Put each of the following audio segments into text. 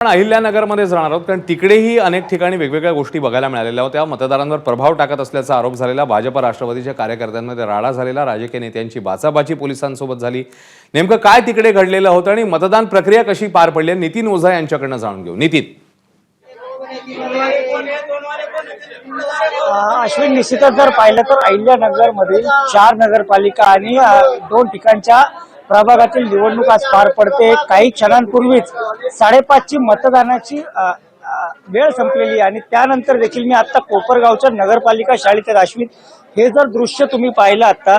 अहिल्यानगरमध्येच राहणार आहोत, कारण तिकडेही अनेक ठिकाणी वेगवेगळ्या गोष्टी बघायला मिळालेल्या होत्या. मतदारांवर प्रभाव टाकत असल्याचा आरोप झालेला भाजप राष्ट्रवादीच्या कार्यकर्त्यांमध्ये राडा झालेला, राजकीय नेत्यांची बाचाबाची पोलिसांसोबत झाली. नेमकं काय तिकडे घडलेलं होतं आणि मतदान प्रक्रिया कशी पार पडली, नितीन ओझा यांच्याकडनं जाणून घेऊ. नितीन. अश्विन, निश्चितच जर पाहिलं तर अहिल्यानगर मधील 4 नगरपालिका आणि 2 ठिकाणच्या प्रभागातील निवडणूक आज पार पडते. काही क्षणांपूर्वीच 5:30ची मतदानाची वेळ संपलेली आणि त्यानंतर देखील मी आता कोपरगावच्या नगरपालिका शाळेत अश्विन, हे जर दृश्य तुम्ही पाहिलं आता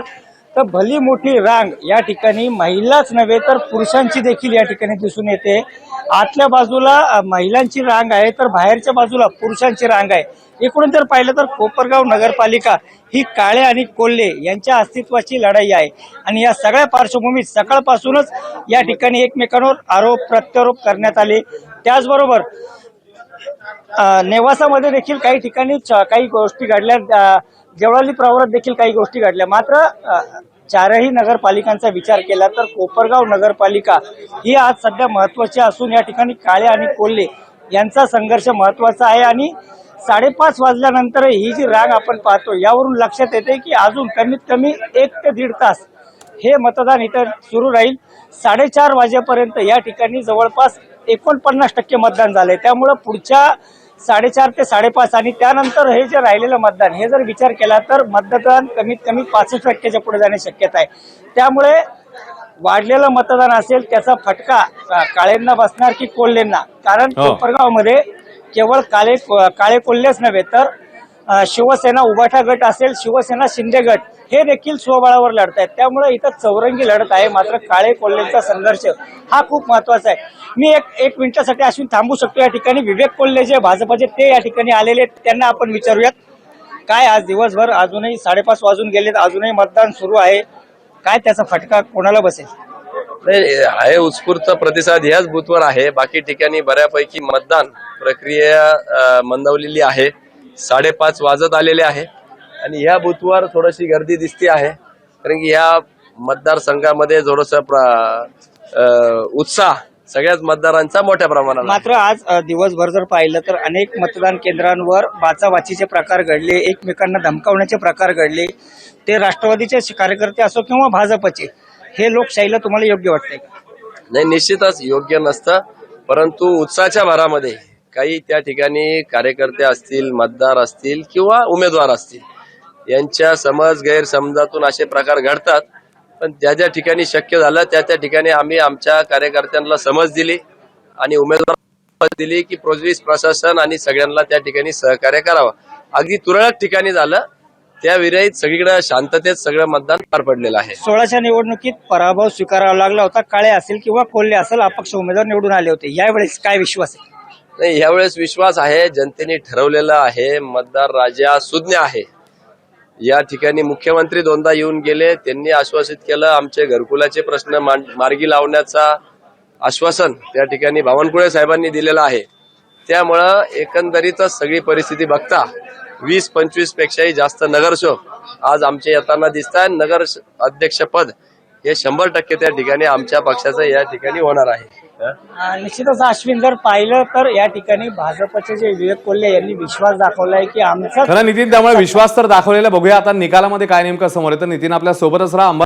तर भली मोठी रांग या ठिकाणी महिलाच नव्हे तर पुरुषांची देखील या ठिकाणी दिसून येते. आतल्या बाजूला महिलांची रांग आहे तर बाहेरच्या बाजूला पुरुषांची रांग आहे. एकूण जर पाहिलं तर कोपरगाव नगरपालिका ही काळे आणि कोल्हे यांच्या अस्तित्वाची लढाई आहे आणि या सगळ्या पार्श्वभूमीत सकाळपासूनच या ठिकाणी एकमेकांवर आरोप प्रत्यारोप करण्यात आले. त्याचबरोबर नेवासामध्ये देखील काही ठिकाणी काही गोष्टी घडल्या, देवळाली प्रवरात देखील काही गोष्टी घडल्या. मात्र चारही नगरपालिकांचा विचार केला तर कोपरगाव नगरपालिका ही आज सध्या महत्वाची असून या ठिकाणी काळे आणि कोल्हे यांचा संघर्ष महत्वाचा आहे आणि 5:30 वाजल्यानंतर ही जी रांग आपण पाहतो यावरून लक्षात येते की अजून कमीत कमी 1 ते 1.5 तास हे मतदान इथं सुरू राहील. 4:30 वाजेपर्यंत या ठिकाणी जवळपास 49% मतदान झालंय. त्यामुळे पुढच्या 4:30 ते 5:30 आणि त्यानंतर हे जे राहिलेलं मतदान हे जर विचार केला तर मतदान कमीत कमी 65%च्या पुढे जाण्याची शक्यता आहे. त्यामुळे वाढलेलं मतदान असेल त्याचा फटका काळेंना बसणार की कोल्हेंना, कारण कोपरगावमध्ये केवळ काळे कोल्हेच नव्हे तर शिवसेना उभाटा गट असेल, शिवसेना शिंदे गट हे देखील स्वबळावर लढत आहेत. त्यामुळे इथं चौरंगी लढत आहे. मात्र काळे कोल्हेंचा संघर्ष हा खूप महत्वाचा आहे. मी एक मिनिटासाठी अश्विन थांबू शकतो. या ठिकाणी विवेक कोल्हे जे भाजपचे ते या ठिकाणी आलेले, त्यांना आपण विचारूयात काय आज दिवसभर अजूनही 5:30 वाजून गेलेत, अजूनही मतदान सुरू आहे, काय त्याचा फटका कोणाला बसेल? नाही आहे, उत्स्फूर्त प्रतिसाद याच बूथवर आहे. बाकी ठिकाणी बऱ्यापैकी मतदान प्रक्रिया मंदावलेली आहे. 5:30 वाजत आलेले आहे आणि या बूथवर थोडीशी गर्दी दिसते आहे, कारण की या मतदारसंघामध्ये थोडस उत्साह सगळ्याच मतदारांचा मोठ्या प्रमाणात. मात्र आज दिवसभर जर पाहिलं तर अनेक मतदान केंद्रांवर बाचाबाचीचे प्रकार घडले, एकमेकांना धमकावण्याचे प्रकार घडले. ते राष्ट्रवादीचे कार्यकर्ते असो किंवा भाजपचे, हे लोकशाहीला तुम्हाला योग्य वाटतंय का? नाही, निश्चितच योग्य नसतं, परंतु उत्साहाच्या भरामध्ये काही त्या ठिकाणी कार्यकर्ते असतील, मतदार असतील किंवा उमेदवार असतील, यांच्या समज गैरसमजातून असे प्रकार घडतात. पण ज्या ज्या ठिकाणी शक्य झालं त्या ठिकाणी आम्ही आमच्या कार्यकर्त्यांना समज दिली आणि उमेदवार दिली की पोलीस प्रशासन आणि सगळ्यांना त्या ठिकाणी सहकार्य करावं. अगदी तुरळक ठिकाणी झालं, त्या विरहित सगळीकडे शांततेत सगळं मतदान पार पडलेलं आहे. 16च्या निवडणुकीत पराभव स्वीकारावा लागला होता. काळे असेल किंवा कोल्हे असेल, अपक्ष उमेदवार निवडून आले होते. यावेळेस काय विश्वास आहे? नाही, यावेळेस विश्वास आहे, जनतेने ठरवलेलं आहे. मतदार राजा सुज्ञ आहे. या ठिकाणी मुख्यमंत्री 2दा येऊन गेले, त्यांनी आश्वासित केलं आमचे घरकुलाचे प्रश्न मार्गी लावण्याचा आश्वासन त्या ठिकाणी बावनकुळे साहेबांनी दिलेलं आहे. त्यामुळं एकंदरीतच सगळी परिस्थिती बघता 20-25 पेक्षाही जास्त नगरसेवक आज आमचे येताना दिसत आहे. नगर अध्यक्षपद हे 100% त्या ठिकाणी आमच्या पक्षाचं या ठिकाणी होणार आहे. निश्चितच अश्विन, जर पाहिलं तर या ठिकाणी भाजपचे जे विवेक कोल्हे यांनी विश्वास दाखवलाय की आमचा खरं नितीन, त्यामुळे विश्वास तर दाखवलेला. बघूया आता निकालामध्ये काय नेमकं समोर येतं. नितीन आपल्या सोबतच राहा.